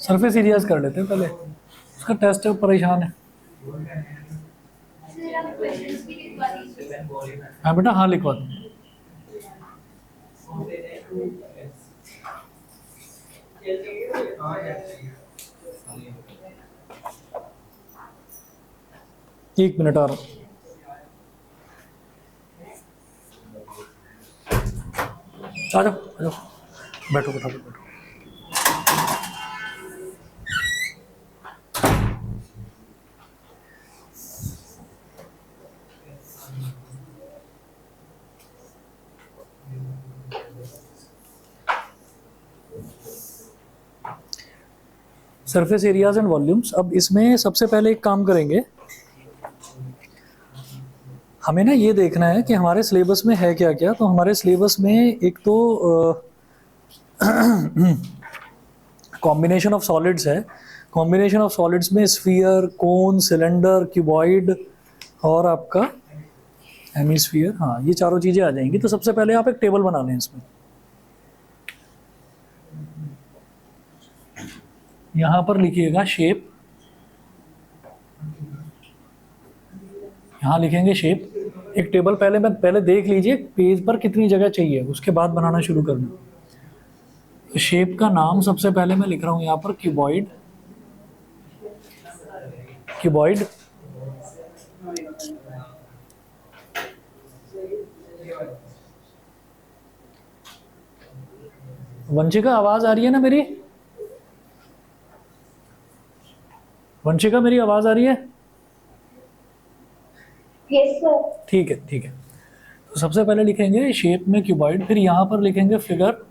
Surface areas कर लेते हैं पहले, उसका टेस्ट है, परेशान है। हाँ बेटा, हाँ लिखवा दूँ। एक मिनट आ रहा हूँ। आ जाओ आ जाओ, बैठो बैठो बैठो। Surface areas and volumes. अब इसमें सबसे पहले एक काम करेंगे, हमें ना ये देखना है कि हमारे सिलेबस में है क्या क्या। तो हमारे सिलेबस में एक तो कॉम्बिनेशन ऑफ सॉलिड्स है। कॉम्बिनेशन ऑफ सॉलिड्स में स्फीयर, कोन, सिलेंडर, क्यूबॉइड और आपका हेमिस्फीयर, हाँ ये चारों चीज़ें आ जाएंगी। तो सबसे पहले आप एक टेबल बना लें इसमें। यहाँ पर लिखिएगा शेप, यहाँ लिखेंगे शेप। एक टेबल पहले देख लीजिए पेज पर कितनी जगह चाहिए, उसके बाद बनाना शुरू करना। तो शेप का नाम सबसे पहले मैं लिख रहा हूँ यहाँ पर क्यूबॉइड। क्यूबॉइड वंशिका आवाज आ रही है ना मेरी? वंशिका मेरी आवाज आ रही है? Yes sir. ठीक है ठीक है। तो सबसे पहले लिखेंगे शेप में क्यूबॉइड, फिर यहाँ पर लिखेंगे फिगर।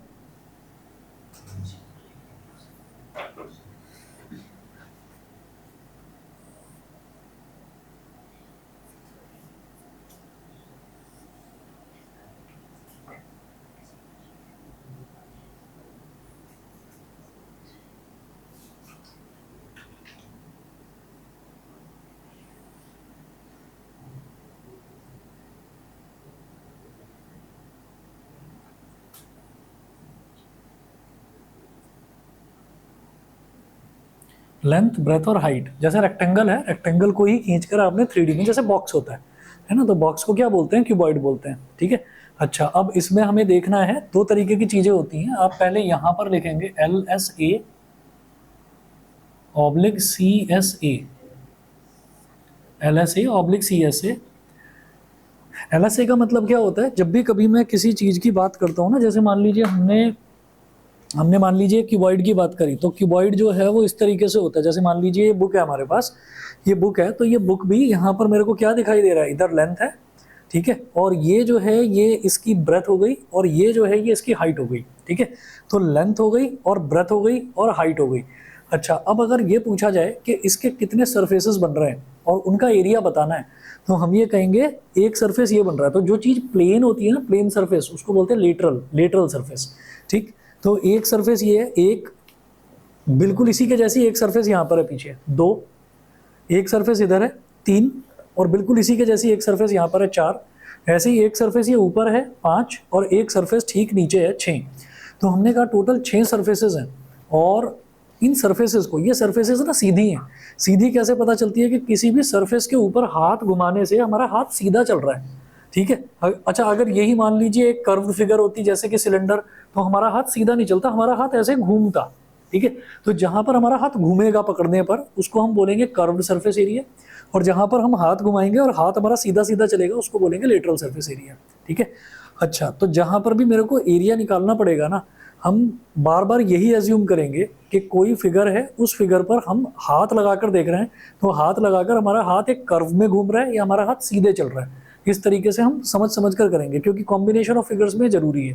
लेंथ, ब्रेथ और हाइट। जैसे रेक्टेंगल है, रेक्टेंगल को ही खींचकर आपने 3D में, जैसे बॉक्स होता है ना, तो बॉक्स को क्या बोलते हैं? क्यूबॉइड बोलते हैं। ठीक है। अच्छा, अब इसमें हमें देखना है दो तरीके की चीजें होती हैं। आप पहले यहां पर लिखेंगे LSA oblique CSA, LSA oblique CSA। LSA का मतलब क्या होता है? जब भी कभी मैं किसी चीज की बात करता हूँ ना, जैसे मान लीजिए हमने मान लीजिए क्यूबॉइड की बात करी, तो क्यूबॉइड जो है वो इस तरीके से होता है। जैसे मान लीजिए ये बुक है हमारे पास, ये बुक है, तो ये बुक भी यहाँ पर मेरे को क्या दिखाई दे रहा है? इधर लेंथ है, ठीक है, और ये जो है ये इसकी ब्रेथ हो गई, और ये जो है ये इसकी हाइट हो गई। ठीक है, तो लेंथ हो गई और ब्रेथ हो गई और हाइट हो गई। अच्छा, अब अगर ये पूछा जाए कि इसके कितने सरफेसेस बन रहे हैं और उनका एरिया बताना है, तो हम ये कहेंगे एक सरफेस ये बन रहा है। तो जो चीज़ प्लेन होती है ना, प्लेन सरफेस, उसको बोलते हैं लेटरल सरफेस। ठीक, तो एक सरफेस ये है, एक बिल्कुल इसी के जैसी एक सरफेस यहाँ पर है पीछे, 2, एक सरफेस इधर है 3, और बिल्कुल इसी के जैसी एक सरफेस यहाँ पर है 4। ऐसे ही एक सरफेस ये ऊपर है 5, और एक सरफेस ठीक नीचे है 6। तो हमने कहा टोटल 6 सरफेसेस हैं। और इन सरफेसेस को, ये सरफेसेस ना सीधी हैं। सीधी कैसे पता चलती है? कि किसी भी सरफेस के ऊपर हाथ घुमाने से हमारा हाथ सीधा चल रहा है। ठीक है। अच्छा, अगर यही मान लीजिए एक कर्व्ड फिगर होती जैसे कि सिलेंडर, तो हमारा हाथ सीधा नहीं चलता, हमारा हाथ ऐसे घूमता। ठीक है, तो जहां पर हमारा हाथ घूमेगा पकड़ने पर, उसको हम बोलेंगे कर्व्ड सरफेस एरिया, और जहां पर हम हाथ घुमाएंगे और हाथ हमारा सीधा सीधा चलेगा, उसको बोलेंगे लेटरल सरफेस एरिया। ठीक है। अच्छा, तो जहां पर भी मेरे को एरिया निकालना पड़ेगा ना, हम बार बार यही एज्यूम करेंगे कि कोई फिगर है, उस फिगर पर हम हाथ लगाकर देख रहे हैं, तो हाथ लगाकर हमारा हाथ एक कर्व में घूम रहा है या हमारा हाथ सीधे चल रहा है। इस तरीके से हम समझ कर करेंगे, क्योंकि कॉम्बिनेशन ऑफ फिगर्स में जरूरी है।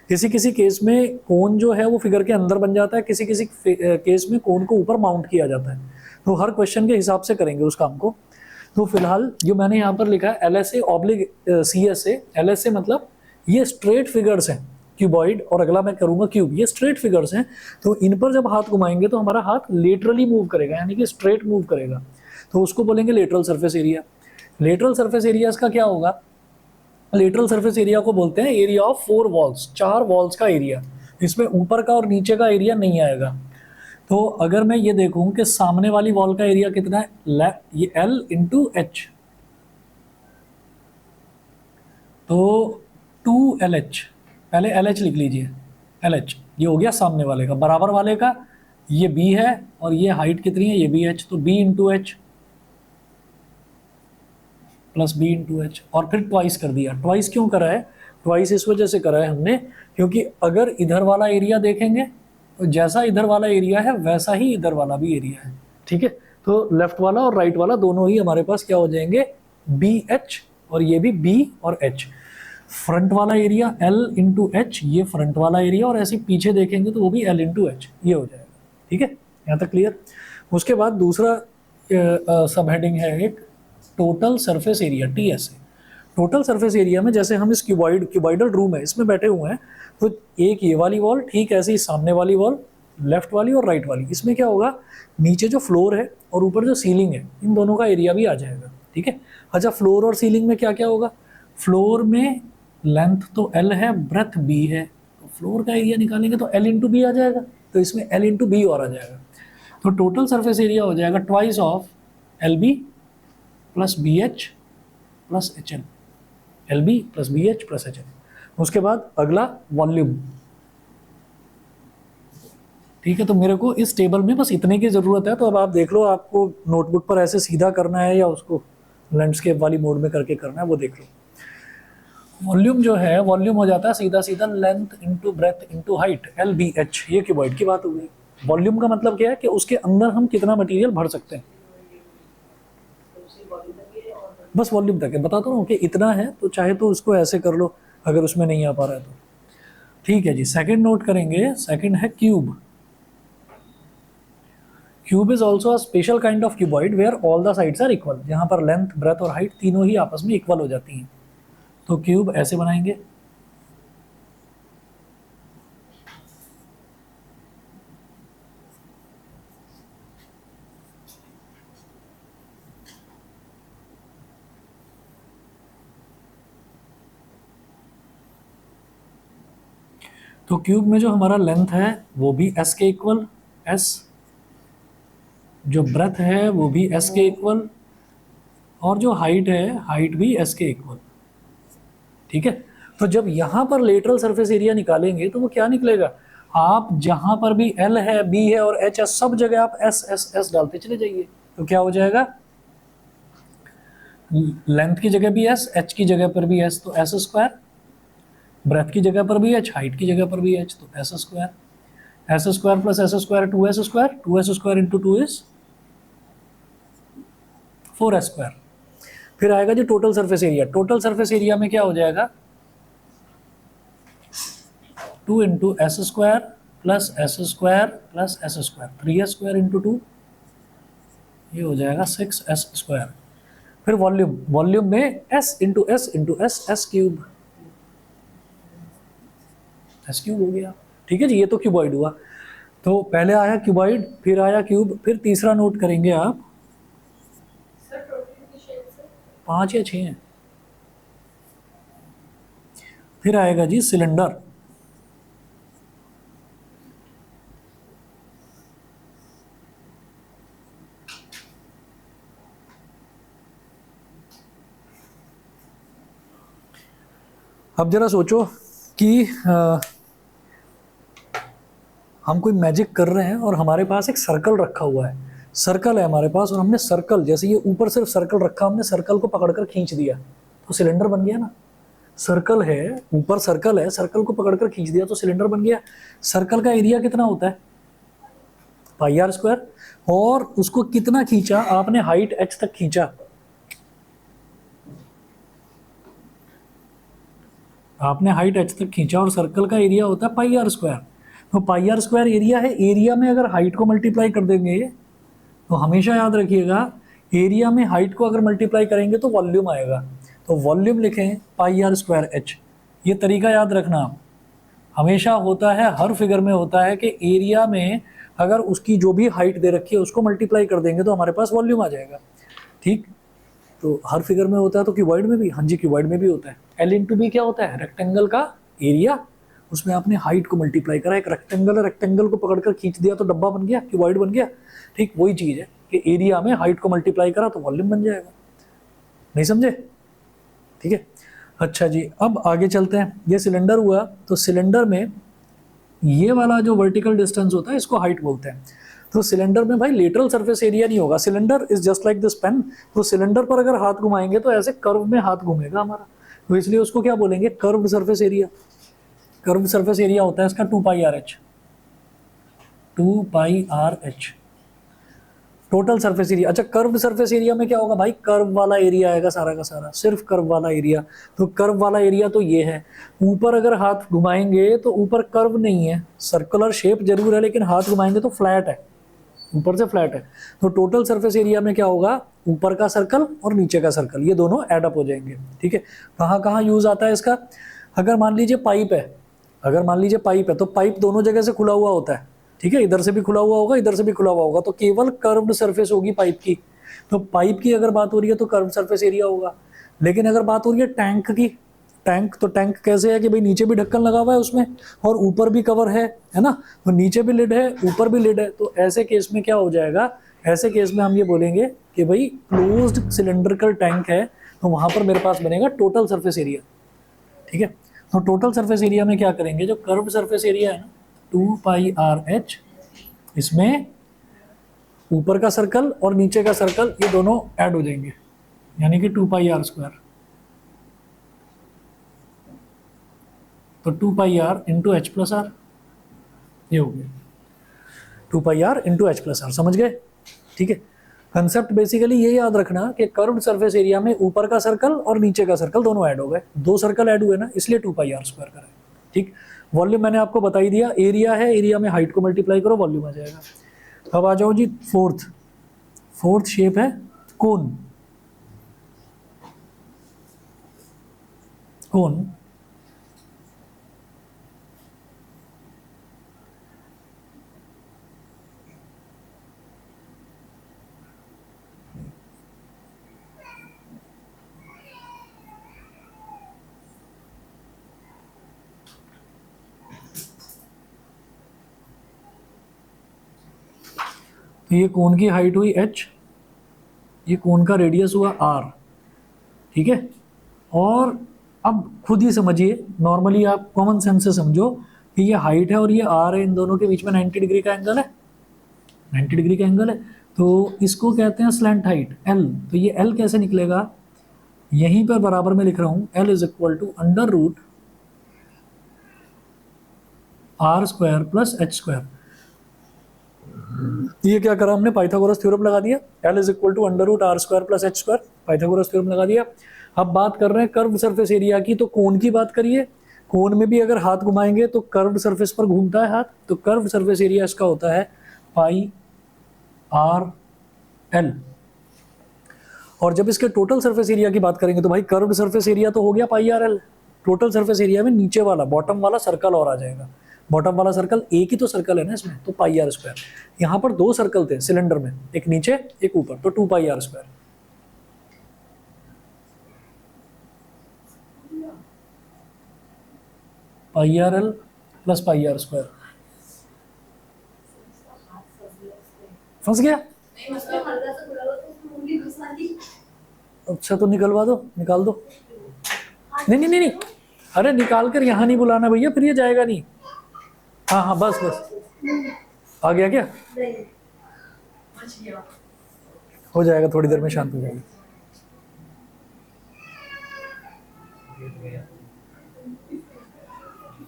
किसी किसी केस में कोन जो है वो फिगर के अंदर बन जाता है, किसी किसी केस में कोन को ऊपर माउंट किया जाता है। तो हर क्वेश्चन के हिसाब से करेंगे उस काम को। तो फिलहाल जो मैंने यहाँ पर लिखा है LSA ऑब्लिक CSA, LSA मतलब ये स्ट्रेट फिगर्स हैं, क्यूबॉइड, और अगला मैं करूंगा क्यूब, ये स्ट्रेट फिगर्स हैं। तो इन पर जब हाथ घुमाएंगे तो हमारा हाथ लेटरली मूव करेगा, यानी कि स्ट्रेट मूव करेगा, तो उसको बोलेंगे lateral surface area. Lateral surface area का क्या होगा? लेटरल सरफेस एरिया को बोलते हैं एरिया ऑफ 4 वॉल्स, 4 वॉल्स का एरिया। इसमें ऊपर का और नीचे का एरिया नहीं आएगा। तो अगर मैं ये देखूं कि सामने वाली वॉल का एरिया कितना है, ये L इंटू एच, तो 2LH, पहले LH लिख लीजिए, LH ये हो गया सामने वाले का, बराबर वाले का ये B है और ये हाइट कितनी है, ये भी H, तो B into H plus B into H, और फिर ट्वाइस कर दिया। ट्वाइस क्यों करा है, ट्वाइस इस वजह से करा है हमने क्योंकि अगर इधर वाला एरिया देखेंगे तो जैसा इधर वाला एरिया है वैसा ही इधर वाला भी एरिया है, ठीक है। तो लेफ्ट वाला और राइट वाला दोनों ही हमारे पास क्या हो जाएंगे, BH, और ये भी B और H। फ्रंट वाला एरिया L इंटू एच, ये फ्रंट वाला एरिया, और ऐसे पीछे देखेंगे तो वो भी L इंटू एच, ये हो जाएगा, ठीक है, यहाँ तक क्लियर। उसके बाद दूसरा सब हेडिंग है एक total surface area, TSA। Total surface area में जैसे हम इस क्यूबॉइडल रूम है इसमें बैठे हुए हैं, तो एक ये वाली वॉल, ठीक ऐसे ही सामने वाली वॉल, लेफ्ट वाली और राइट वाली, इसमें क्या होगा, नीचे जो फ्लोर है और ऊपर जो सीलिंग है, इन दोनों का एरिया भी आ जाएगा, ठीक है। अच्छा, फ्लोर और सीलिंग में क्या क्या होगा, फ्लोर में लेंथ तो L है, ब्रेथ B है, तो फ्लोर का एरिया निकालेंगे तो L इंटू बी आ जाएगा, तो इसमें L इंटू बी और आ जाएगा, तो टोटल सरफेस एरिया हो जाएगा twice of LB plus BH plus HL, LB plus BH plus HL। उसके बाद अगला वॉल्यूम, ठीक है। तो मेरे को इस टेबल में बस इतने की ज़रूरत है, तो अब आप देख लो आपको नोटबुक पर ऐसे सीधा करना है या उसको लैंडस्केप वाली मोड में करके करना है, वो देख लो। वॉल्यूम जो है, वॉल्यूम हो जाता है सीधा सीधा length into breadth into height, LBH, ये क्यूबॉइड की बात हो गई। वॉल्यूम का मतलब क्या है कि उसके अंदर हम कितना मटेरियल भर सकते हैं, बस वॉल्यूम तक है, बताता हूँ कि इतना है, तो चाहे तो उसको ऐसे कर लो अगर उसमें नहीं आ पा रहा है तो, ठीक है जी। सेकंड नोट करेंगे, सेकंड है cube. Cube is also a special kind of cuboid where all the sides are equal, यहाँ पर लेंथ, ब्रेथ और हाइट तीनों ही आपस में इक्वल हो जाती हैं। तो क्यूब ऐसे बनाएंगे, तो क्यूब में जो हमारा लेंथ है वो भी S के इक्वल, S, जो ब्रेथ है वो भी S के इक्वल, और जो हाइट है, हाइट भी S के इक्वल, ठीक है। तो जब यहाँ पर लेटरल सरफेस एरिया निकालेंगे तो वो क्या निकलेगा, आप जहाँ पर भी L है, B है और H है, सब जगह आप S S S डालते चले जाइए, तो क्या हो जाएगा, लेंथ की जगह भी S, H की जगह पर भी S, तो S स्क्वायर, ब्रेथ की जगह पर भी H, हाइट की जगह पर भी H, तो S square, S square plus S square 2S square, 2S square into 2 is 4S square. फिर आएगा जी total surface area. Total surface area में क्या हो जाएगा, 2 into S square plus S square plus S square, 3S square into 2, ये हो जाएगा 6S स्क्वायर। फिर वॉल्यूम, वॉल्यूम में S into S into S, S cube, S cube हो गया, ठीक है जी। ये तो क्यूबॉइड हुआ। तो पहले आया क्यूबॉइड, फिर आया क्यूब, फिर तीसरा नोट करेंगे आप, 5 या 6 हैं। फिर आएगा जी सिलेंडर, अब जरा सोचो कि हम कोई मैजिक कर रहे हैं और हमारे पास एक सर्कल रखा हुआ है, सर्कल है हमारे पास, और हमने सर्कल, जैसे ये ऊपर सिर्फ सर्कल रखा, हमने सर्कल को पकड़कर खींच दिया तो सिलेंडर बन गया ना। सर्कल है, ऊपर सर्कल है, सर्कल को पकड़कर खींच दिया तो सिलेंडर बन गया। सर्कल का एरिया कितना होता है, पाई आर स्क्वायर, और उसको कितना खींचा आपने, हाइट H तक खींचा, आपने हाइट H तक खींचा, और सर्कल का एरिया होता है पाई आर स्क्वायर। तो पाई आर स्क्वायर एरिया है, एरिया में अगर हाइट को मल्टीप्लाई कर देंगे तो हमेशा याद रखिएगा, एरिया में हाइट को अगर मल्टीप्लाई करेंगे तो वॉल्यूम आएगा, तो वॉल्यूम लिखें पाई आर स्क्वायर H। ये तरीका याद रखना, हमेशा होता है, हर फिगर में होता है कि एरिया में अगर उसकी जो भी हाइट दे रखी है उसको मल्टीप्लाई कर देंगे तो हमारे पास वॉल्यूम आ जाएगा, ठीक। तो हर फिगर में होता है, तो क्यूबॉइड में भी, हाँ जी क्यूबॉइड में भी होता है। L इंटू बी क्या होता है, रेक्टेंगल का एरिया, उसमें आपने हाइट को मल्टीप्लाई करा, एक रेक्टेंगल है, रेक्टेंगल को पकड़कर खींच दिया तो डब्बा बन गया, क्यूबॉइड बन गया। ठीक वही चीज़ है कि एरिया में हाइट को मल्टीप्लाई करा तो वॉल्यूम बन जाएगा। नहीं समझे? ठीक है। अच्छा जी, अब आगे चलते हैं। ये सिलेंडर हुआ, तो सिलेंडर में ये वाला जो वर्टिकल डिस्टेंस होता है इसको हाइट बोलते हैं। तो सिलेंडर में भाई लेटरल सरफेस एरिया नहीं होगा, cylinder is just like this pen. तो सिलेंडर पर अगर हाथ घुमाएंगे तो ऐसे कर्व में हाथ घूमेगा हमारा, तो इसलिए उसको क्या बोलेंगे, curved surface area. Curved surface area होता है इसका 2πRh, 2πRh total surface area. अच्छा, कर्व्ड सरफेस एरिया में क्या होगा भाई, कर्व वाला एरिया आएगा सारा का सारा, सिर्फ कर्व वाला एरिया। तो कर्व वाला एरिया तो ये है। ऊपर अगर हाथ घुमाएंगे तो ऊपर कर्व नहीं है, सर्कुलर शेप जरूर है, लेकिन हाथ घुमाएंगे तो फ्लैट है, ऊपर से फ्लैट है। तो टोटल सरफेस एरिया में क्या होगा, ऊपर का सर्कल और नीचे का सर्कल, ये दोनों एड अप हो जाएंगे। ठीक है। कहाँ कहाँ यूज आता है इसका, अगर मान लीजिए पाइप है, अगर मान लीजिए पाइप है तो पाइप दोनों जगह से खुला हुआ होता है। ठीक है, इधर से भी खुला हुआ होगा, इधर से भी खुला हुआ होगा, तो केवल कर्व्ड सरफेस होगी पाइप की। तो पाइप की अगर बात हो रही है तो कर्व्ड सरफेस एरिया होगा। लेकिन अगर बात हो रही है टैंक की, टैंक, तो टैंक कैसे है कि भाई नीचे भी ढक्कन लगा हुआ है उसमें और ऊपर भी कवर है ना, तो नीचे भी लिड है ऊपर भी लिड है। तो ऐसे केस में क्या हो जाएगा, ऐसे केस में हम ये बोलेंगे कि भाई क्लोज्ड सिलेंड्रिकल टैंक है, तो वहां पर मेरे पास बनेगा टोटल सरफेस एरिया। ठीक है। तो टोटल सरफेस एरिया में क्या करेंगे, जो कर्व सरफेस एरिया है ना 2πRh, इसमें ऊपर का सर्कल और नीचे का सर्कल ये दोनों ऐड हो जाएंगे, यानी कि 2πr²। तो 2πr into H plus are, ये हो गया 2πr into H plus are. समझ गए? ठीक है। कंसेप्ट बेसिकली ये याद रखना कि कर्व्ड सरफेस एरिया में ऊपर का सर्कल और नीचे का सर्कल दोनों ऐड हो गए, दो सर्कल ऐड हुए ना, इसलिए 2πr² करें। ठीक। वॉल्यूम मैंने आपको बता ही दिया, एरिया है, एरिया में हाइट को मल्टीप्लाई करो, वॉल्यूम आ जाएगा। अब आ जाओ जी फोर्थ शेप है कोन। कोन तो ये कोन की हाइट हुई h, ये कोन का रेडियस हुआ r। ठीक है। और अब खुद ही समझिए, नॉर्मली आप कॉमन सेंस से समझो कि ये हाइट है और ये r है, इन दोनों के बीच में 90 डिग्री का एंगल है, 90 डिग्री का एंगल है। तो इसको कहते हैं स्लैंट हाइट l। तो ये l कैसे निकलेगा, यहीं पर बराबर में लिख रहा हूं, l is equal to under root r² plus h²। ये क्या करा हमने, पाइथागोरस थ्योरम लगा दिया, L is equal to under root r² plus h², Pythagoras theorem लगा दिया। अब बात कर रहे हैं कर्व सरफेस एरिया की, तो कोन की बात करिए। कोन में भी अगर हाथ घुमाएंगे तो कर्व सरफेस पर घूमता है हाथ, तो कर्व सरफेस एरिया इसका होता है πr/l। और जब इसके टोटल सरफेस एरिया की बात करेंगे तो भाई कर्व सरफेस एरिया तो हो गया πr/l, टोटल सरफेस एरिया में नीचे वाला बॉटम वाला सर्कल और आ जाएगा। बॉटम वाला सर्कल, एक ही तो सर्कल है ना इसमें, तो πr²। यहाँ पर दो सर्कल थे सिलेंडर में, एक नीचे एक ऊपर, तो 2πr²। πr/l plus πr²। फंस गया? अच्छा तो निकलवा दो, निकाल दो। नहीं नहीं नहीं नहीं, अरे निकाल कर यहाँ नहीं बुलाना भैया, फिर ये जाएगा नहीं। हाँ हाँ बस बस, आ गया क्या? हो जाएगा, थोड़ी देर में शांत हो जाएगा।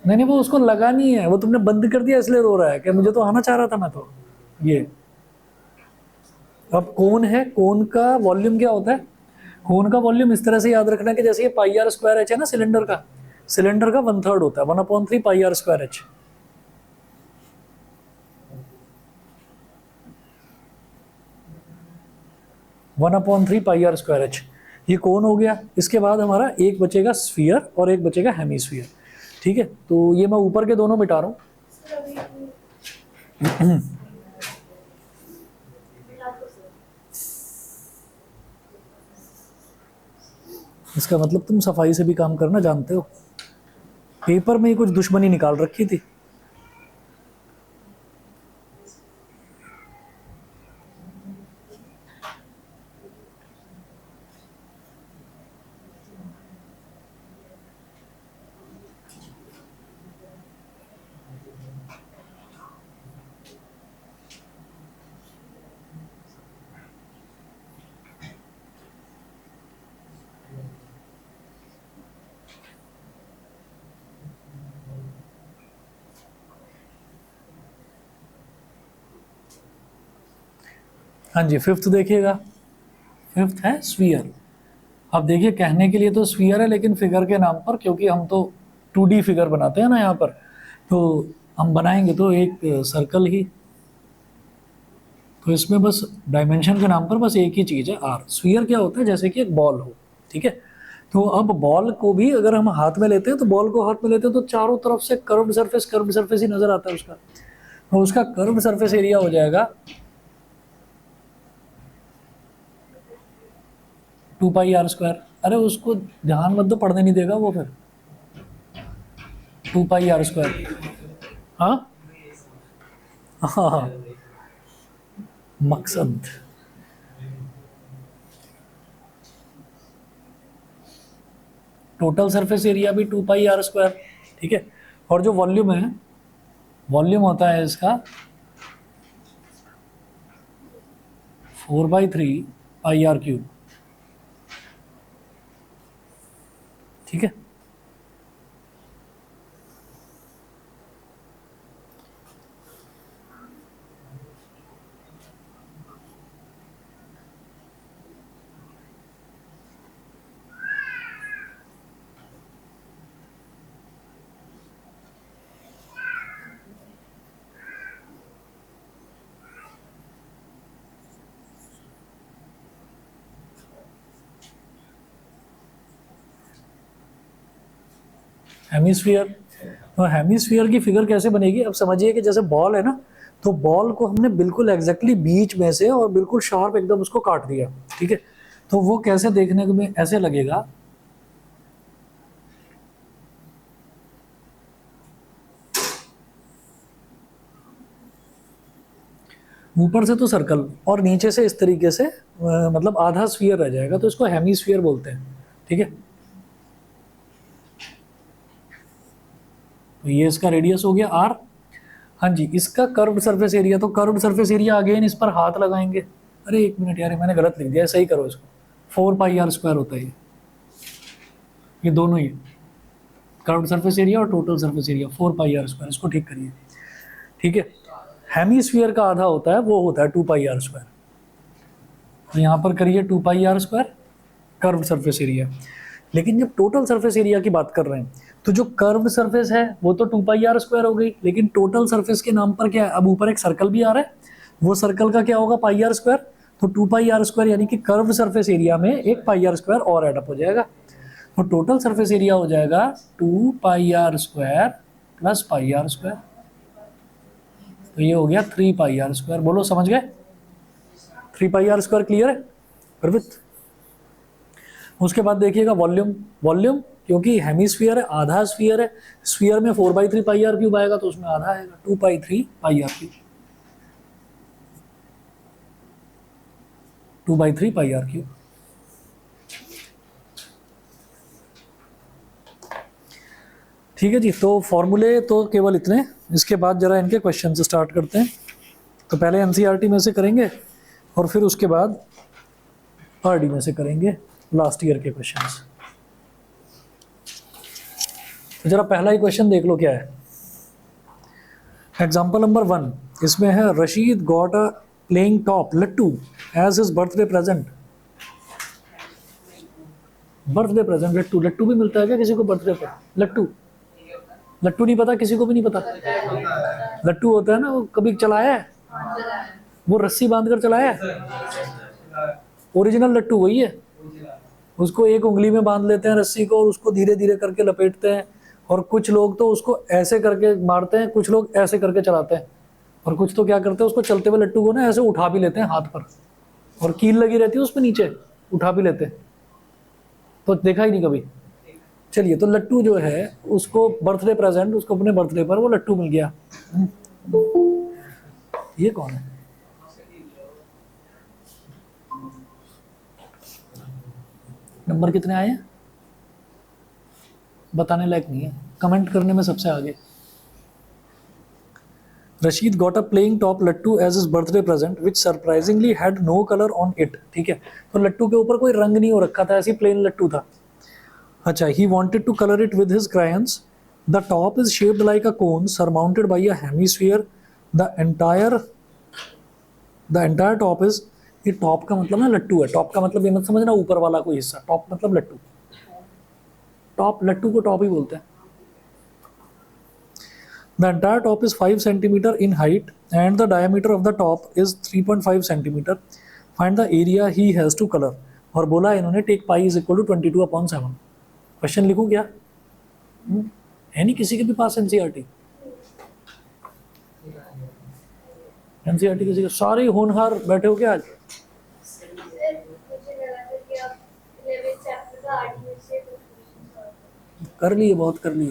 नहीं नहीं, वो उसको लगा नहीं है, वो तुमने बंद कर दिया इसलिए रो रहा है कि मुझे तो आना चाह रहा था मैं तो। ये अब कोन है, कोन का वॉल्यूम क्या होता है, कोन का वॉल्यूम इस तरह से याद रखना कि जैसे ये πr² h है ना सिलेंडर का, सिलेंडर का 1/3 होता है, 1/3 πr² h। One upon 3 πr² h, ये कोन हो गया। इसके बाद हमारा एक बचेगा स्फीयर और एक बचेगा हेमीस्फीयर। ठीक है, तो ये मैं ऊपर के दोनों मिटा रहा हूँ। इसका मतलब तुम सफाई से भी काम करना जानते हो। पेपर में ही कुछ दुश्मनी निकाल रखी थी। हाँ जी, फिफ्थ देखिएगा, फिफ्थ है स्फीयर। अब देखिए कहने के लिए तो स्फीयर है, लेकिन फिगर के नाम पर, क्योंकि हम तो 2D फिगर बनाते हैं ना यहाँ पर, तो हम बनाएंगे तो एक सर्कल ही। तो इसमें बस डायमेंशन के नाम पर बस एक ही चीज़ है आर। स्फीयर क्या होता है, जैसे कि एक बॉल हो, ठीक है। तो अब बॉल को भी अगर हम हाथ में लेते हैं, तो बॉल को हाथ में लेते हैं तो चारों तरफ से कर्व्ड सरफेस ही नजर आता है उसका। तो उसका कर्व्ड सरफेस एरिया हो जाएगा 2πr²। अरे उसको ध्यान मत दो, पढ़ने नहीं देगा वो फिर। 2πr²। हाँ हाँ, मकसद। टोटल सरफेस एरिया भी 2πr², ठीक है। और जो वॉल्यूम है, वॉल्यूम होता है इसका 4/3πr³, ठीक है। हेमिस्फीयर। तो हेमिस्फीयर की फिगर कैसे बनेगी, अब समझिए कि जैसे बॉल है ना, तो बॉल को हमने बिल्कुल एग्जैक्टली बीच में से और बिल्कुल शार्प एकदम उसको काट दिया, ठीक है। तो वो कैसे देखने में ऐसे लगेगा, ऊपर से तो सर्कल और नीचे से इस तरीके से मतलब आधा स्फीयर रह जाएगा, तो इसको हेमिस्फीयर बोलते हैं, ठीक है। तो ये इसका रेडियस हो गया आर। हाँ जी, इसका कर्व्ड सरफेस एरिया, तो कर्व्ड सरफेस एरिया अगेन इस पर हाथ लगाएंगे। अरे एक मिनट यार, मैंने गलत लिख दिया, सही करो इसको। 4πr² होता है ये दोनों ही, कर्व्ड सरफेस एरिया और टोटल सरफेस एरिया 4πr², इसको ठीक करिए, ठीक है। हेमिस्फीयर का आधा होता है, वो होता है 2πr²। तो यहाँ पर करिए 2πr² कर्व्ड सरफेस एरिया। लेकिन जब टोटल सरफेस एरिया की बात कर रहे हैं, तो जो कर्व सरफेस है वो तो 2πr² हो गई, लेकिन टोटल सरफेस के नाम पर क्या है, अब ऊपर एक सर्कल भी आ रहा है, वो सर्कल का क्या होगा, πr²। तो 2πr² यानी कि कर्व सरफेस एरिया में एक πr² और एडअप हो जाएगा, तो टोटल सरफेस एरिया हो जाएगा 2πr² प्लस πr²। तो ये हो गया 3πr²। बोलो समझ गए, 3πr²। क्लियर है परवित। उसके बाद देखिएगा वॉल्यूम। वॉल्यूम क्योंकि हेमिस्फीयर है, आधा स्फीयर है, स्फीयर में 4/3πr³ आएगा, तो उसमें आधा आएगा 2/3πr³। 2/3πr³। ठीक है जी। तो फॉर्मूले तो केवल इतने, इसके बाद जरा इनके क्वेश्चन से स्टार्ट करते हैं। तो पहले एनसीईआरटी में से करेंगे और फिर उसके बाद आरडी में से करेंगे लास्ट ईयर के क्वेश्चंस। तो जरा पहला ही क्वेश्चन देख लो क्या है। एग्जाम्पल नंबर 1, इसमें है Rashid got a playing top lattu as his birthday present. Birthday present लट्टू, लट्टू भी मिलता है क्या किसी को बर्थडे पर? लट्टू, लट्टू नहीं पता किसी को भी नहीं पता? लट्टू होता है ना, वो कभी चलाया है, वो रस्सी बांधकर चलाया है, ओरिजिनल लट्टू वही है। उसको एक उंगली में बांध लेते हैं रस्सी को और उसको धीरे धीरे करके लपेटते हैं, और कुछ लोग तो उसको ऐसे करके मारते हैं, कुछ लोग ऐसे करके चलाते हैं, और कुछ तो क्या करते हैं उसको चलते हुए लट्टू को ना ऐसे उठा भी लेते हैं हाथ पर, और कील लगी रहती है उसमें नीचे, उठा भी लेते हैं। तो देखा ही नहीं कभी? चलिए, तो लट्टू जो है उसको बर्थडे प्रेजेंट, उसको अपने बर्थडे पर वो लट्टू मिल गया। ये कौन है? नंबर कितने आए हैं बताने लायक नहीं है, कमेंट करने में सबसे आगे। Rashid got a playing top lattu as is birthday present which surprisingly had no colour on it. ठीक है, तो लट्टू के ऊपर कोई रंग नहीं हो रखा था, ऐसी प्लेन लट्टू था। अच्छा, he wanted to color it with his crayons. The top is shaped like a cone surmounted by a hemisphere. The entire top is, ये टॉप का मतलब ना लट्टू है, टॉप का मतलब ये मत समझना ऊपर वाला कोई हिस्सा, टॉप मतलब लट्टू, टॉप लट्टू को टॉप ही बोलते हैं। The entire top is 5 centimeter in height and the diameter of the top is 3.5 centimeter. Find the area he has to color. और बोला इन्होंने take pi is equal to 22/7। Question लिखूं क्या? है नहीं किसी के भी पास एनसीईआरटी? एनसीईआरटी किसी के? सारे होनहार बैठे हो क्या आज? कर लिए, बहुत कर लिए,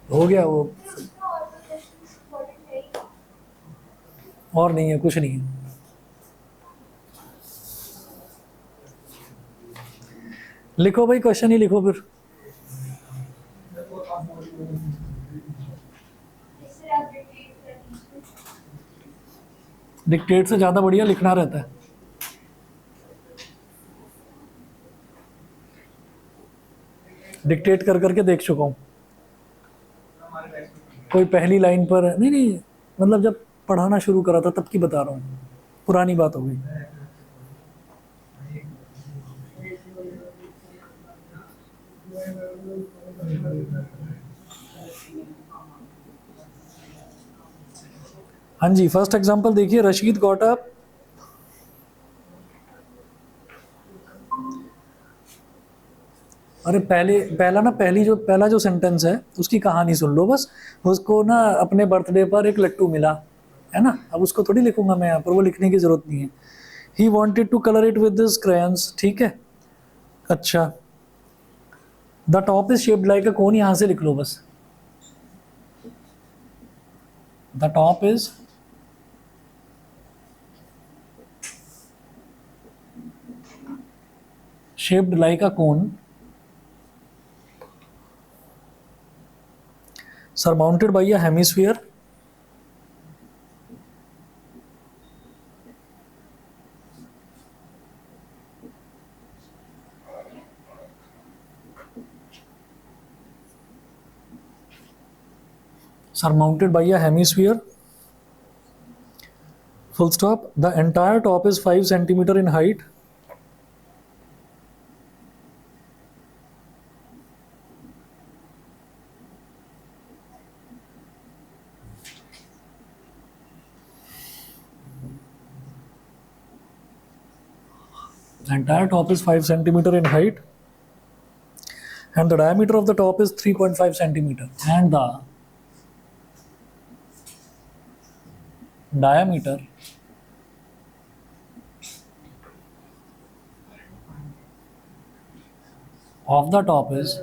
हो गया वो, और नहीं है, कुछ नहीं है। लिखो भाई, क्वेश्चन ही लिखो फिर। डिक्टेट से ज़्यादा बढ़िया लिखना रहता है। डिक्टेट कर करके देख चुका हूँ, कोई पहली लाइन पर नहीं, मतलब जब पढ़ाना शुरू करा था तब की बता रहा हूँ, पुरानी बात हो गई। हाँ जी, फर्स्ट एग्जांपल देखिए, रशीद गॉट अ, अरे पहला जो सेंटेंस है उसकी कहानी सुन लो बस। उसको ना अपने बर्थडे पर एक लट्टू मिला है ना, अब उसको थोड़ी लिखूंगा मैं यहाँ पर, वो लिखने की जरूरत नहीं है। He wanted to colour it with his crayons, ठीक है। अच्छा, the top is shaped like a cone, यहाँ से लिख लो बस, the top is shaped like a cone surmounted by a hemisphere full stop. The entire top is 5 centimeter in height. The entire top is 5 centimeter in height and the diameter of the top is 3.5 centimeter and the diameter of the top is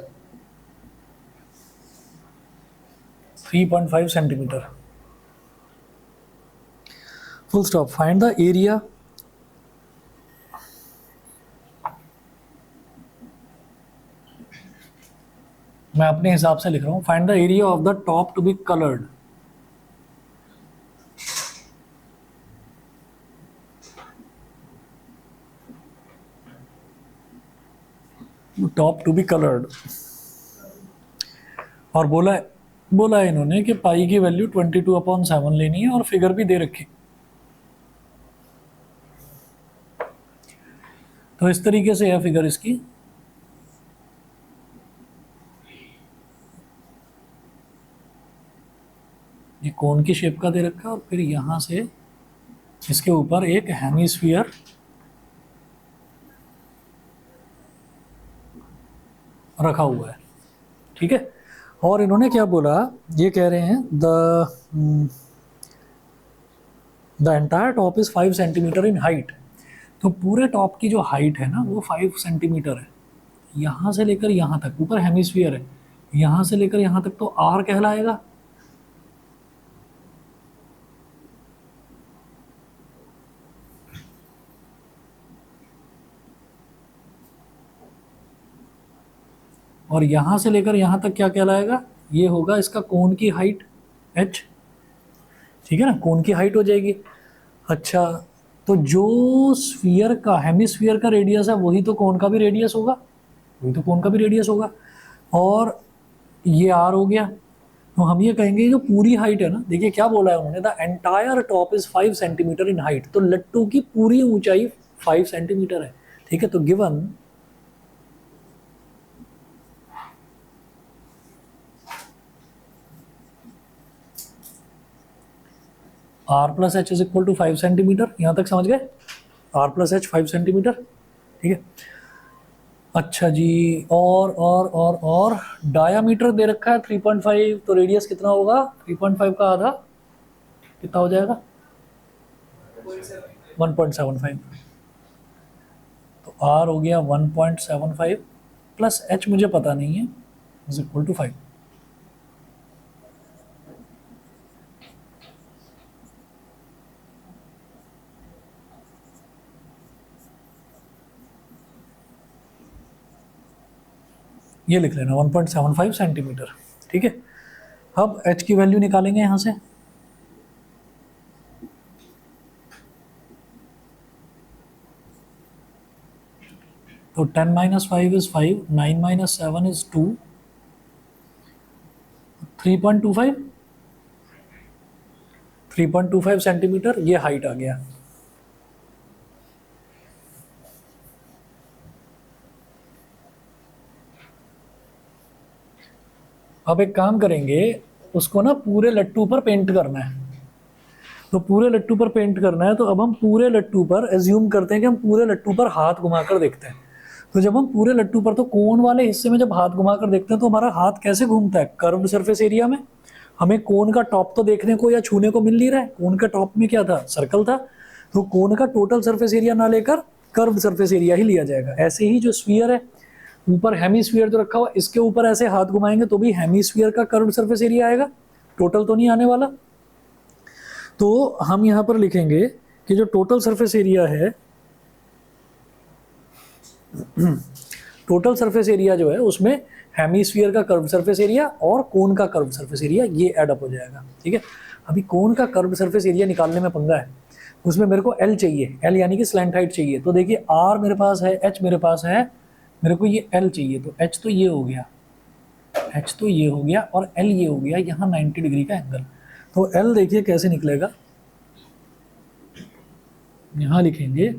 3.5 centimeter. Full stop. Find the area मैं अपने हिसाब से लिख रहा हूँ, find the area of the top to be coloured. Top to be coloured, और बोला है इन्होंने कि पाई की वैल्यू 22/7 लेनी है और फिगर भी दे रखी। तो इस तरीके से है फिगर इसकी। ये कोन की शेप का दे रखा है और फिर यहाँ से इसके ऊपर एक हेमिस्फीयर रखा हुआ है, ठीक है। और इन्होंने क्या बोला, ये कह रहे हैं the entire top is 5 centimetre in height. तो पूरे टॉप की जो हाइट है ना वो 5 सेंटीमीटर है, यहाँ से लेकर यहाँ तक, ऊपर हेमिस्फीयर है, यहाँ से लेकर यहाँ तक तो आर कहलाएगा। और यहाँ से लेकर यहाँ तक क्या कहलाएगा, ये होगा इसका कोन की हाइट h, ठीक है ना, कोन की हाइट हो जाएगी। अच्छा, तो जो स्फीयर का, हेमिस्फीयर का रेडियस है वही तो कोन का भी रेडियस होगा, वही तो कोन का भी रेडियस होगा। और ये r हो गया, तो हम ये कहेंगे जो पूरी हाइट है ना, देखिए क्या बोला है उन्होंने, the entire top is 5 centimetre in height, तो लट्टू की पूरी ऊंचाई 5 सेंटीमीटर है, ठीक है। तो given r plus h is equal to 5 centimetre, यहां तक समझ गए, आर प्लस एच 5 सेंटीमीटर, ठीक है। अच्छा जी, और डायामीटर दे रखा है 3.5, तो रेडियस कितना होगा, 3.5 का आधा कितना हो जाएगा, 1.75, तो आर हो गया 1.75 प्लस एच मुझे पता नहीं है, इज इक्वल टू 5। ये लिख लेना 1.75 सेंटीमीटर, ठीक है। अब h की वैल्यू निकालेंगे यहाँ से, तो 10 minus 5 is 5, 9 minus 7 is 2, 3.25, 3.25 centimetre ये हाइट आ गया। अब एक काम करेंगे, उसको ना पूरे लट्टू पर पेंट करना है, तो पूरे लट्टू पर पेंट करना है, तो अब हम पूरे लट्टू पर एज्यूम करते हैं कि हम पूरे लट्टू पर हाथ घुमाकर देखते हैं। तो जब हम पूरे लट्टू पर, तो कोन वाले हिस्से में जब हाथ घुमाकर देखते हैं तो हमारा हाथ कैसे घूमता है, कर्व्ड सरफेस एरिया में। हमें कोन का टॉप तो देखने को या छूने को मिल नहीं रहा है, कोन का टॉप में क्या था, सर्कल था, तो कोन का टोटल सरफेस एरिया ना लेकर कर्व्ड सरफेस एरिया ही लिया जाएगा। ऐसे ही जो स्फीयर है, ऊपर हेमिस्फीयर जो रखा हुआ, इसके ऊपर ऐसे हाथ घुमाएंगे तो भी हेमिस्फीयर का कर्व्ड सरफेस एरिया आएगा, टोटल तो नहीं आने वाला। तो हम यहां पर लिखेंगे कि जो टोटल सरफेस एरिया है, टोटल सरफेस एरिया जो है उसमें हेमिस्फीयर का कर्व सरफेस एरिया और कोन का कर्व सरफेस एरिया ये ऐड अप हो जाएगा, ठीक है। अभी कोन का कर्व सरफेस एरिया निकालने में पंगा है, उसमें मेरे को एल चाहिए, एल यानी कि स्लैंट हाइट चाहिए। तो देखिए आर मेरे पास है, एच मेरे पास है, मेरे को ये एल चाहिए, तो एच तो ये हो गया, एच तो ये हो गया और एल ये हो गया, यहाँ 90 डिग्री का एंगल। तो एल देखिए कैसे निकलेगा, यहाँ लिखेंगे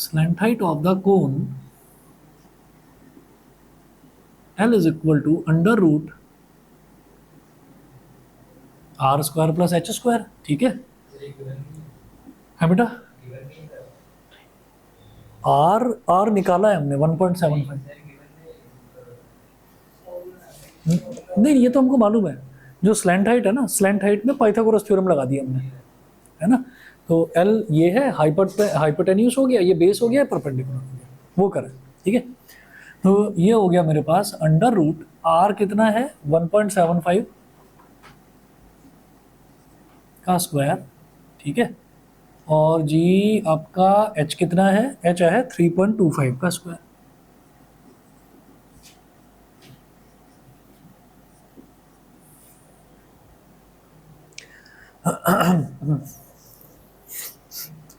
slant height of the cone L is equal to under root r square plus H square, ठीक है बेटा। आर निकाला है हमने 1.75, नहीं ये तो हमको मालूम है, जो स्लैंट हाइट है ना, स्लैंट हाइट में पाइथागोरस थ्योरम लगा दिया हमने, है ना। तो एल ये है, हाइपोटेन्यूस हो गया, ये बेस हो गया, परपेंडिकुलर हो गया, वो करें, ठीक है। तो ये हो गया मेरे पास अंडर रूट आर कितना है 1.75 का स्क्वायर, ठीक है, और जी आपका एच कितना है, एच है 3.25 का स्क्वायर।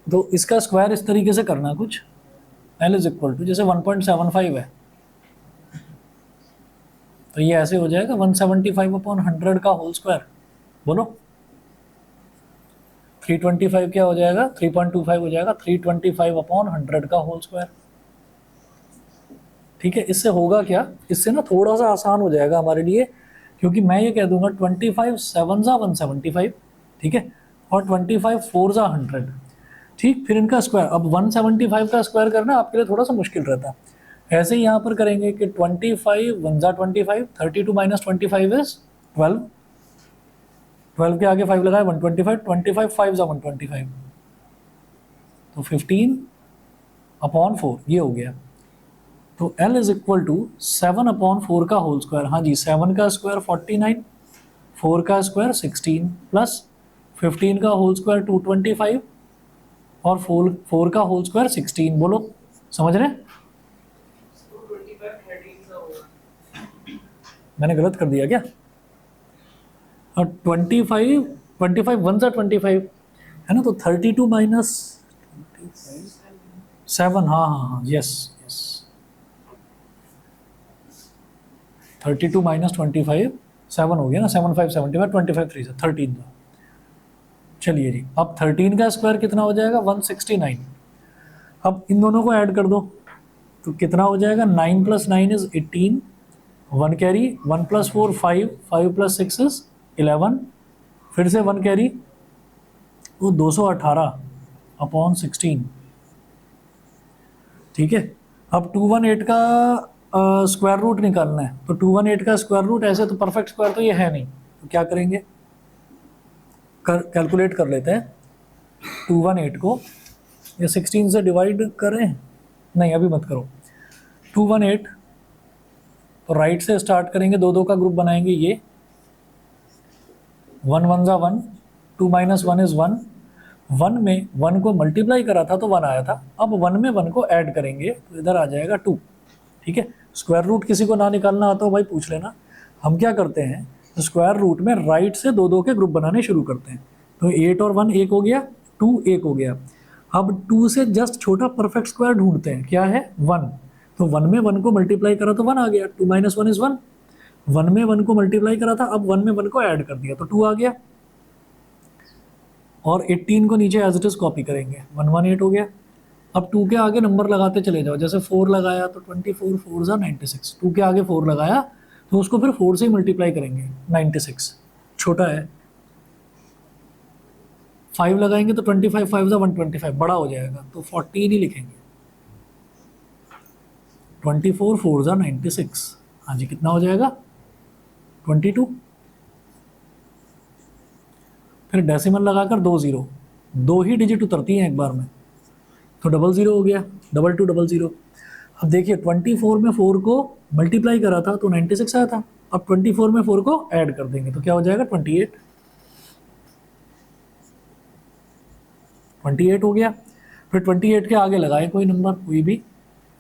तो इसका स्क्वायर इस तरीके से करना कुछ, L इज इक्वल टू जैसे 1.75 है, तो ये ऐसे हो जाएगा 175/100 का होल स्क्वायर, बोलो 325 क्या हो जाएगा, 3.25 हो जाएगा 325/100 का होल स्क्वायर, ठीक है। इससे होगा क्या, इससे ना थोड़ा सा आसान हो जाएगा हमारे लिए, क्योंकि मैं ये कह दूंगा 25 7 जा 175, ठीक है, और 25 4 जा 100, ठीक। फिर इनका स्क्वायर, अब 175 का स्क्वायर करना आपके लिए थोड़ा सा मुश्किल रहता है। ऐसे ही यहाँ पर करेंगे कि 25 1 जा 25, 32 माइनस 25 इज 12, 12 के आगे 5 लगाया 125, 25 5 जा 125, तो 15/4 ये हो गया। तो L इज इक्वल टू 7/4 का होल स्क्वायर। हाँ जी, 7 का स्क्वायर 49, 4 का स्क्वायर 16 प्लस 15 का होल स्क्वायर 225 और 4 का होल स्क्वायर 16। बोलो, समझ रहे हैं? मैंने गलत कर दिया क्या? और 25 वन सा 25 है ना, तो 32 माइनस 7, हाँ हाँ हाँ, यस यस, 32 माइनस 25 7 हो गया ना, 7 5 75, 25 3 से 13 का। चलिए जी, अब 13 का स्क्वायर कितना हो जाएगा? 169। अब इन दोनों को ऐड कर दो तो कितना हो जाएगा? 9 + 9 इज 18, 1 कैरी, 1 + 4 5, 5 + 6 इज 11, फिर से 1 कैरी, वो 218/16। ठीक है, अब 218 का स्क्वायर रूट निकालना है, तो 218 का स्क्वायर रूट, ऐसे तो परफेक्ट स्क्वायर तो ये है नहीं, तो क्या करेंगे? कैलकुलेट कर लेते हैं। 218 को ये 16 से डिवाइड करें, नहीं अभी मत करो। 218 तो राइट से स्टार्ट करेंगे, 2 का ग्रुप बनाएंगे, ये 1 1 जा 1, 2 - 1 इज 1, 1 में 1 को मल्टीप्लाई करा था तो 1 आया था, अब 1 में 1 को ऐड करेंगे तो इधर आ जाएगा 2। ठीक है, स्क्वायर रूट किसी को ना निकालना आता हो भाई पूछ लेना। हम क्या करते हैं, स्क्वायर रूट में राइट से 2 के ग्रुप बनाने शुरू करते हैं। तो 8 और 1 1 हो गया, 2 1 हो गया। अब 2 से जस्ट छोटा परफेक्ट स्क्वायर ढूंढते हैं, क्या है? 1। तो 1 में 1 को मल्टीप्लाई करा तो 1 आ गया, 2 - 1 इज 1। 1 में 1 को मल्टीप्लाई करा था, अब 1 में 1 को ऐड कर दिया तो 2 आ गया। और 18 को नीचे एज इट इज कॉपी करेंगे, 118 हो गया। अब 2 के आगे नंबर लगाते चले जाओ, जैसे 4 लगाया तो 24 4 जा 96, 2 के आगे 4 लगाया तो उसको फिर 4 से ही मल्टीप्लाई करेंगे, 96 छोटा है। 5 लगाएंगे तो 25 5 जा 125 बड़ा हो जाएगा, तो 14 ही लिखेंगे। 24 4 जा 96, हाँ जी, कितना हो जाएगा? 22। फिर डेसिमल लगाकर 2 0, 2 ही डिजिट उतरती हैं एक बार में, तो 00 हो गया, 2200। अब देखिए 24 में 4 को मल्टीप्लाई करा था तो 96 आया था, अब 24 में 4 को ऐड कर देंगे तो क्या हो जाएगा? 28। 28 हो गया। फिर 28 के आगे लगाए कोई नंबर, कोई भी।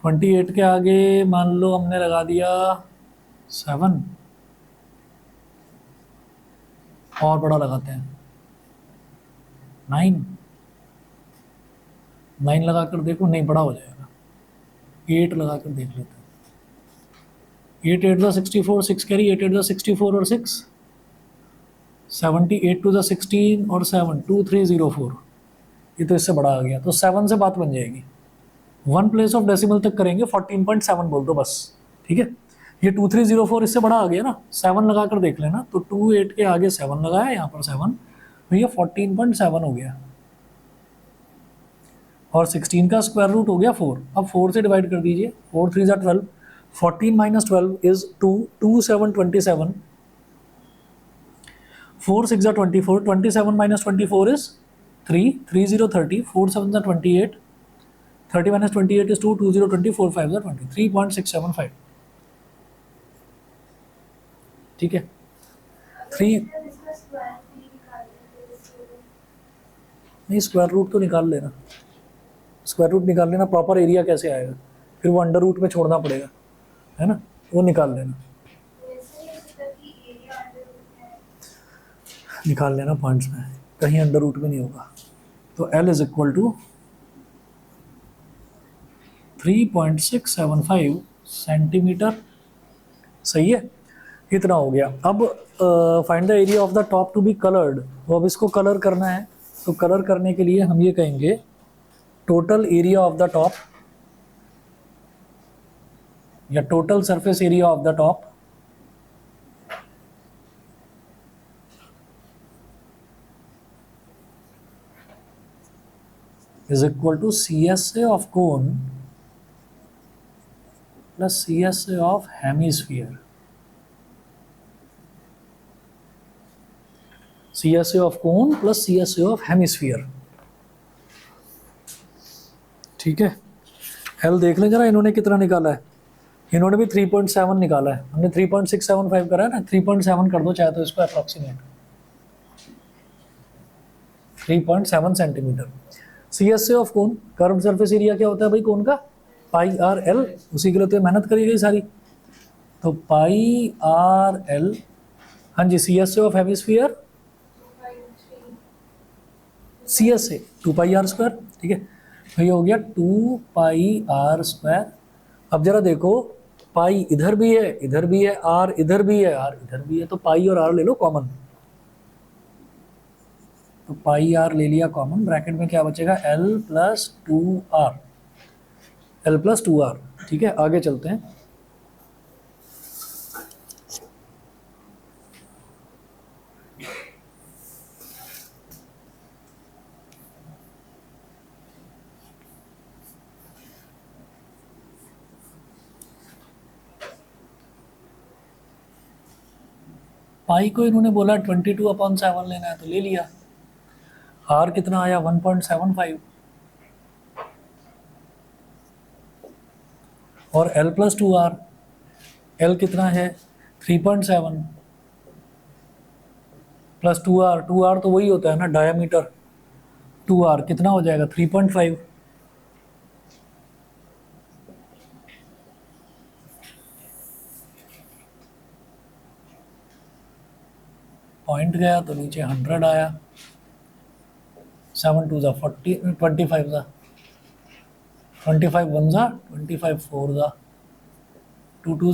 28 के आगे मान लो हमने लगा दिया 7, और बड़ा लगाते हैं 9, 9 लगा कर देखो, नहीं बड़ा हो जाएगा, 8 लगा कर देख लेते हैं। 8 8 जा 64, 6 कैरी, 8 8 जा 64 और 6 78, 2 जा 16 और 7 2304, ये तो इससे बड़ा आ गया, तो 7 से बात बन जाएगी। 1 प्लेस ऑफ डेसिमल तक करेंगे, 14.7 बोल दो बस। ठीक है, ये 2304 इससे बड़ा आ गया ना, 7 लगा कर देख लेना, तो 28 के आगे 7 लगाया, यहाँ पर 7, तो ये 14.7 हो गया। और 16 का स्क्वायर रूट हो गया 4, अब 4 से डिवाइड कर दीजिए, 4 3 जा 12, 14 - 12 इज 2, 2 7 27, 4 6 जा 24, 27 - 24 इज 3, 3 0 30, 4 7 जा 28, 30 - 28 is 2, 2 0 20, 4 5 जा 20, 3.675। ठीक है, 3 नहीं, स्क्वायर रूट तो निकाल लेना, स्क्वायर रूट निकाल लेना, प्रॉपर एरिया कैसे आएगा, फिर वो अंडर रूट में छोड़ना पड़ेगा, है ना, वो निकाल लेना, निकाल लेना पॉइंट्स में, कहीं अंडर रूट में नहीं होगा। तो L is equal to 3.675 centimetre, सही है, इतना हो गया। अब find the area of the top to be coloured, तो अब इसको कलर करना है, तो कलर करने के लिए हम ये कहेंगे total area of the top या total surface area of the top is equal to CSA of cone plus CSA of hemisphere। CSA of cone plus CSA of hemisphere, ठीक है। एल देख लें जरा इन्होंने कितना निकाला है, इन्होंने भी 3.7 निकाला है, हमने 3.675 करा है ना, 3.7 कर दो चाहे तो इसको approximate 3.7 centimetre. CSA of cone, curve surface area क्या होता है भाई कोन का, पाई आर एल, उसी के लिए तो मेहनत करी गई सारी, तो पाई आर एल, हाँ जी। CSA of hemisphere, CSA 2 pi are square, ठीक है। तो ये हो गया 2 पाई आर स्क्वायर। अब जरा देखो, पाई इधर भी है, इधर भी है, आर इधर भी है, आर इधर भी है, तो पाई और आर ले लो कॉमन, तो पाई आर ले लिया कॉमन, ब्रैकेट में क्या बचेगा, L plus 2 R, L plus 2 R, ठीक है। आगे चलते हैं, पाई को इन्होंने बोला 22/7 लेना है तो ले लिया, आर कितना आया 1.75, और एल प्लस 2 आर, एल कितना है 3.7 प्लस 2 आर, 2 आर तो वही होता है ना डायामीटर, 2 आर कितना हो जाएगा 3.5, पॉइंट गया तो नीचे 100 आया, 7 2 40, 25 25 1 25 4 2 2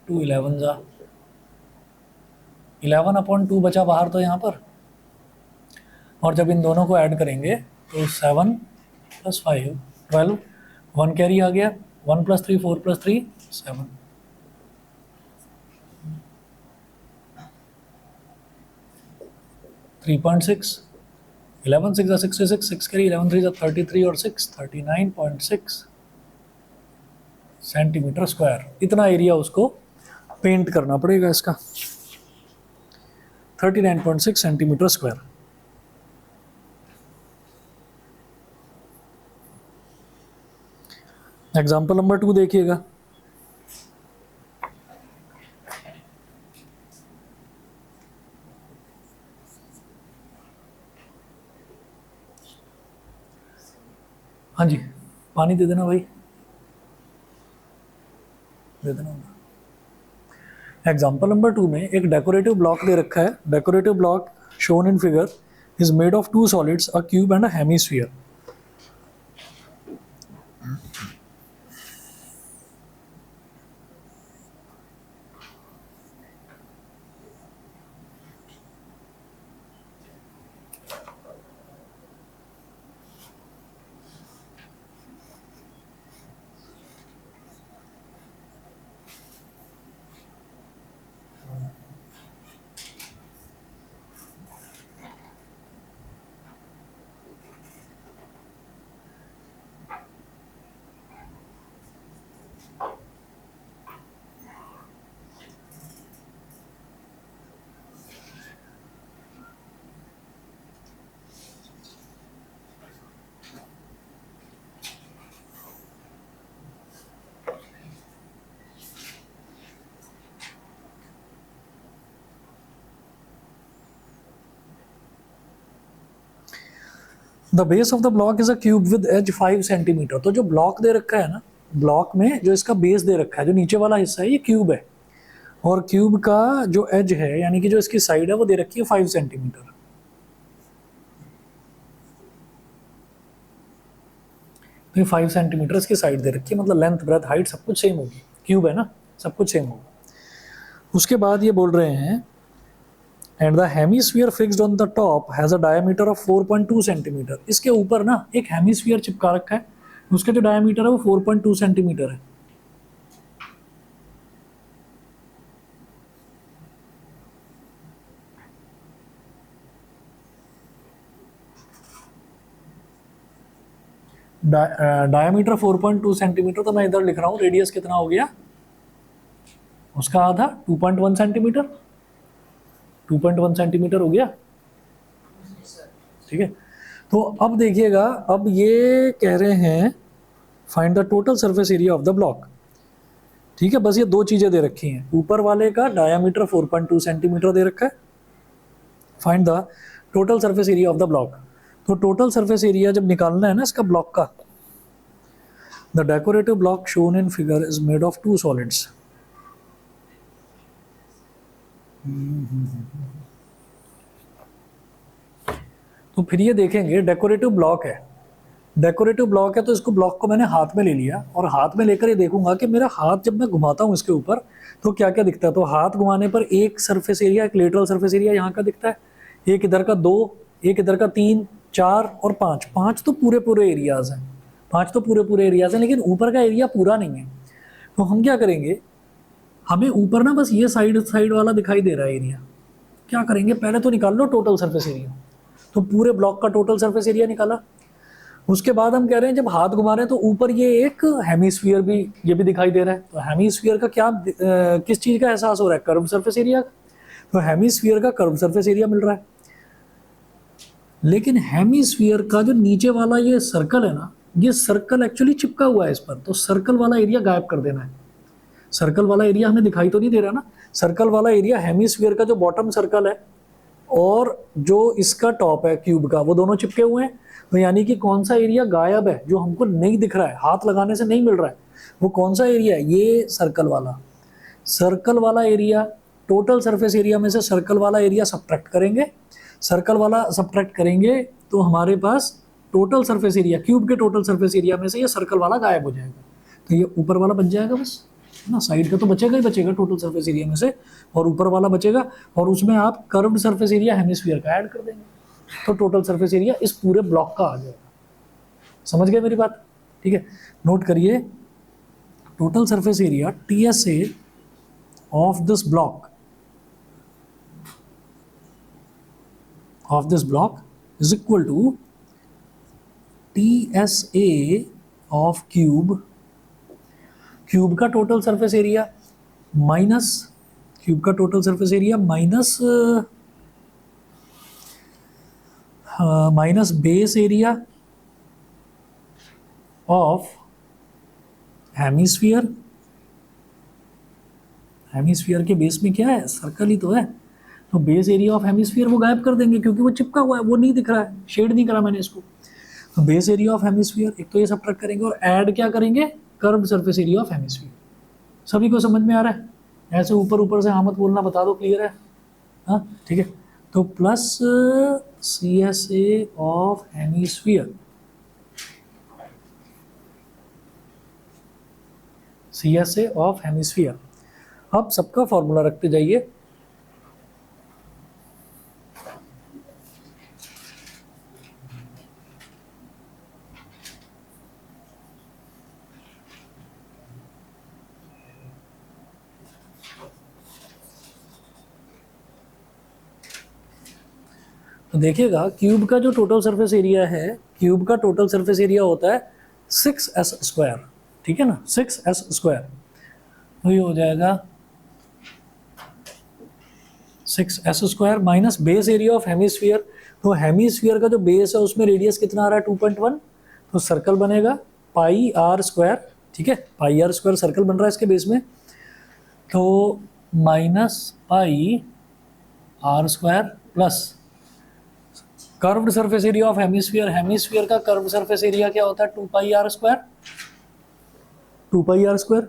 2 11 11/2 बचा बाहर तो यहाँ पर, और जब इन दोनों को ऐड करेंगे तो 7 + 5 12, 1 कैरी आ गया, 1 + 3 4 + 3 7, 3.6, 11 6 66, 6 कैरी, 11 3 33 और 6 39.6 सेंटीमीटर स्क्वायर। इतना एरिया उसको पेंट करना पड़ेगा इसका, 39.6 सेंटीमीटर स्क्वायर। एग्जाम्पल नंबर 2 देखिएगा, हाँ जी पानी दे देना भाई, दे देना। एग्जाम्पल नंबर 2 में एक डेकोरेटिव ब्लॉक दे रखा है, decorative block shown in figure is made of 2 solids, a cube and a hemisphere. The base of the block is a cube with edge 5 centimetre. तो जो ब्लॉक दे रखा है ना, ब्लॉक में जो इसका बेस दे रखा है, जो नीचे वाला हिस्सा है ये क्यूब है, और क्यूब का जो एज है यानी कि जो इसकी साइड है वो दे रखी है 5 सेंटीमीटर। तो ये 5 सेंटीमीटर इसकी साइड दे रखी है, मतलब लेंथ ब्रेथ हाइट सब कुछ सेम होगी, क्यूब है ना, सब कुछ सेम होगा। उसके बाद ये बोल रहे हैं and the hemisphere fixed on the top has a diameter of 4.2 centimetre. इसके ऊपर ना एक हेमिस्फीयर चिपका रखा है, उसका जो डायमीटर है वो 4.2 सेंटीमीटर है। डायमीटर 4.2 सेंटीमीटर, तो मैं इधर लिख रहा हूँ रेडियस कितना हो गया उसका आधा, 2.1 सेंटीमीटर, 2.1 सेंटीमीटर हो गया। ठीक है। तो अब देखिएगा, अब ये कह रहे हैं find the total surface area of the block. ठीक है, बस ये दो चीजें दे रखी हैं, ऊपर वाले का डायामीटर 4.2 सेंटीमीटर दे रखा है, find the total surface area of the block. तो टोटल सरफेस एरिया जब निकालना है ना इसका ब्लॉक का, the decorative block shown in figure is made of two solids. तो फिर ये देखेंगे डेकोरेटिव ब्लॉक है, डेकोरेटिव ब्लॉक है तो इसको ब्लॉक को मैंने हाथ में ले लिया और हाथ में लेकर ये देखूंगा कि मेरा हाथ जब मैं घुमाता हूँ इसके ऊपर तो क्या क्या दिखता है। तो हाथ घुमाने पर एक सरफेस एरिया, एक लेटरल सरफेस एरिया यहाँ का दिखता है, एक इधर का 2, एक इधर का 3, 4 और 5। 5 तो पूरे पूरे एरियाज हैं, 5 तो पूरे पूरे एरियाज हैं, लेकिन ऊपर का एरिया पूरा नहीं है। तो हम क्या करेंगे, हमें ऊपर ना बस ये साइड साइड वाला दिखाई दे रहा है एरिया, क्या करेंगे पहले तो निकाल लो टोटल सरफेस एरिया। तो पूरे ब्लॉक का टोटल सरफेस एरिया निकाला। उसके बाद हम कह रहे हैं जब हाथ घुमा रहे हैं तो ऊपर ये एक हेमीस्फीयर भी, ये भी दिखाई दे रहा है। तो हेमीस्फीयर का क्या किस चीज़ का एहसास हो रहा है, कर्व सरफेस एरिया का। तो हेमीस्फीयर का कर्व सरफेस एरिया मिल रहा है, लेकिन हेमीस्फीयर का जो नीचे वाला ये सर्कल है ना, ये सर्कल एक्चुअली चिपका हुआ है इस पर, तो सर्कल वाला एरिया गायब कर देना है। सर्कल वाला एरिया हमें दिखाई तो नहीं दे रहा ना, सर्कल वाला एरिया हेमीस्फीयर का जो बॉटम सर्कल है और जो इसका टॉप है क्यूब का, वो दोनों चिपके हुए हैं। तो यानी कि कौन सा एरिया गायब है जो हमको नहीं दिख रहा है, हाथ लगाने से नहीं मिल रहा है, वो कौन सा एरिया है, ये सर्कल वाला। सर्कल वाला एरिया, टोटल सरफेस एरिया में से सर्कल वाला एरिया सब्ट्रैक्ट करेंगे, सर्कल वाला सब्ट्रैक्ट करेंगे तो हमारे पास टोटल सरफेस एरिया, क्यूब के टोटल सरफेस एरिया में से ये सर्कल वाला गायब हो जाएगा। तो ये ऊपर वाला बच जाएगा बस ना, साइड का तो बचेगा ही बचेगा टोटल सरफेस एरिया में से, और ऊपर वाला बचेगा, और उसमें आप कर्व्ड सरफेस एरिया हेमिस्फीयर का ऐड कर देंगे, तो टोटल सरफेस एरिया इस पूरे ब्लॉक का आ जाएगा। समझ गए मेरी बात? ठीक है, नोट करिए, total surface area TSA of this block is equal to TSA of cube का total surface area minus cube का total surface area minus base area of hemisphere. Hemisphere के बेस में क्या है, सर्कल ही तो है, तो बेस एरिया ऑफ हेमिस्फीयर वो गायब कर देंगे क्योंकि वो चिपका हुआ है, वो नहीं दिख रहा है, शेड नहीं करा मैंने इसको। तो बेस एरिया ऑफ हेमिस्फीयर एक तो ये सब्ट्रैक्ट करेंगे और ऐड क्या करेंगे, curved surface area of hemisphere. सभी को समझ में आ रहा है? ऐसे ऊपर ऊपर से हाँ मत बोलना, बता दो क्लियर है? हाँ ठीक है, तो plus CSA of hemisphere, CSA of hemisphere. अब सबका फॉर्मूला रखते जाइए। तो देखिएगा क्यूब का जो टोटल सरफेस एरिया है, क्यूब का टोटल सरफेस एरिया होता है 6s स्क्वायर, ठीक है ना, 6s स्क्वायर। तो ये हो जाएगा 6s square minus base area of hemisphere. तो हेमिस्फीयर का जो बेस है उसमें रेडियस कितना आ रहा है, 2.1, तो सर्कल बनेगा पाई आर स्क्वायर, ठीक है, पाई आर स्क्वायर सर्कल बन रहा है इसके बेस में, तो minus pi are square plus curved surface area of hemisphere. Hemisphere का कर्व्ड सरफेस एरिया क्या होता है, 2 pi are square, 2 pi are square,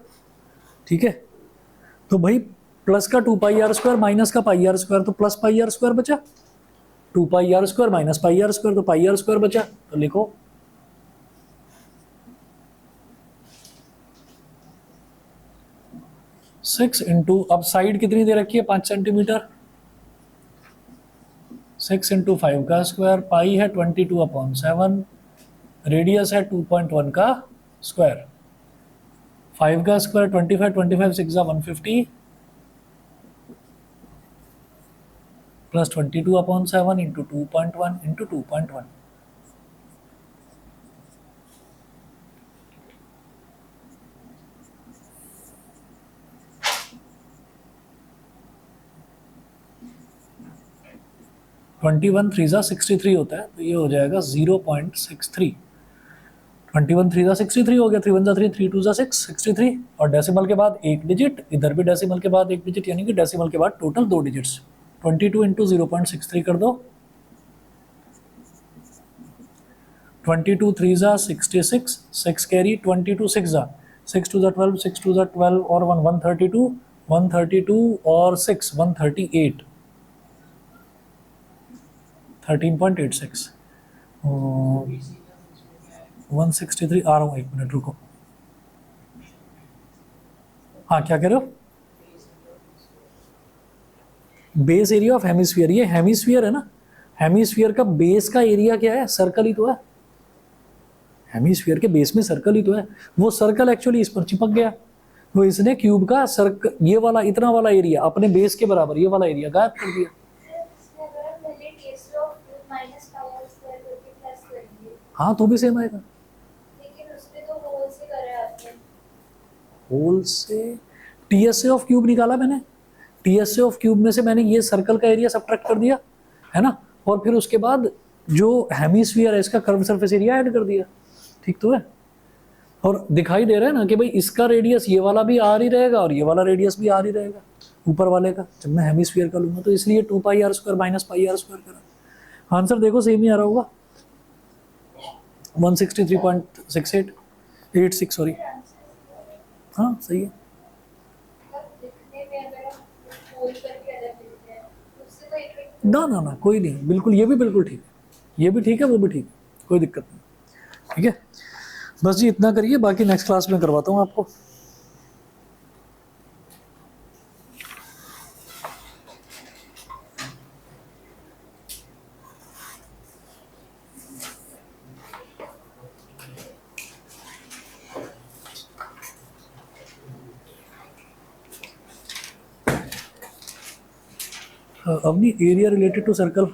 ठीक है। तो भाई प्लस का 2 पाई आर स्क्वायर माइनस का पाई आर स्क्वायर, तो प्लस पाई आर स्क्वायर बचा, 2 pi are square minus pi are square, तो पाई आर स्क्वायर बचा, तो लिखो 6 इंटू, अब साइड कितनी दे रखी है, 5 सेंटीमीटर, 6 इंटू 5 का स्क्वायर, पाई है 22/7, रेडियस है 2.1 का स्क्वायर, 5 का स्क्वायर 25, 25 6 150 प्लस 22/7 इंटू 2.1 इंटू 2.1। 21 3 63 होता है, तो ये हो जाएगा 0.63। 21 3 63 हो गया, 3 1 3 3 2 6 63, और डेसिमल के बाद एक डिजिट, इधर भी डेसिमल के बाद एक डिजिट, यानी कि डेसिमल के बाद टोटल 2 डिजिट्स। 22 इंटू 0.63 कर दो, 22 3 66, 6 कैरी, 22 6 6 2 12, 6 2 12 और 1 132, 132 और 6 138, 13.86, 163 आ रहा हूँ, एक मिनट रुको। हाँ क्या कह रहे हो? बेस एरिया ऑफ हेमिस्फीयर, ये हेमिस्फीयर है ना, हेमिस्फीयर का बेस का एरिया क्या है? सर्कल ही तो है, हेमिस्फीयर के बेस में सर्कल ही तो है। वो सर्कल एक्चुअली इस पर चिपक गया, वो इसने क्यूब का सर्कल, ये वाला इतना वाला एरिया अपने बेस के बराबर ये वाला एरिया गायब कर दिया। हाँ तो भी सेम आएगा, होल से टीएसए ऑफ क्यूब निकाला मैंने, टीएसए ऑफ क्यूब में से मैंने ये सर्कल का एरिया सब्ट्रैक्ट कर दिया है ना, और फिर उसके बाद जो हेमिस्फीयर है इसका कर्व सरफेस एरिया ऐड कर दिया, ठीक तो है। और दिखाई दे रहा है ना कि भाई इसका रेडियस ये वाला भी आर ही रहेगा और ये वाला रेडियस भी आर ही रहेगा ऊपर वाले का, जब मैं हेमिस्फीयर का लूंगा, तो इसलिए 2 pi are square minus pi are square करा। आंसर देखो सेम ही आ रहा होगा, 163.86 सॉरी, हाँ सही है। ना ना ना कोई नहीं, बिल्कुल ये भी बिल्कुल ठीक है, ये भी ठीक है, वो भी ठीक है, कोई दिक्कत नहीं, ठीक है। बस जी इतना करिए, बाकी नेक्स्ट क्लास में करवाता हूँ आपको। अवनी, एरिया रिलेटेड टू सर्कल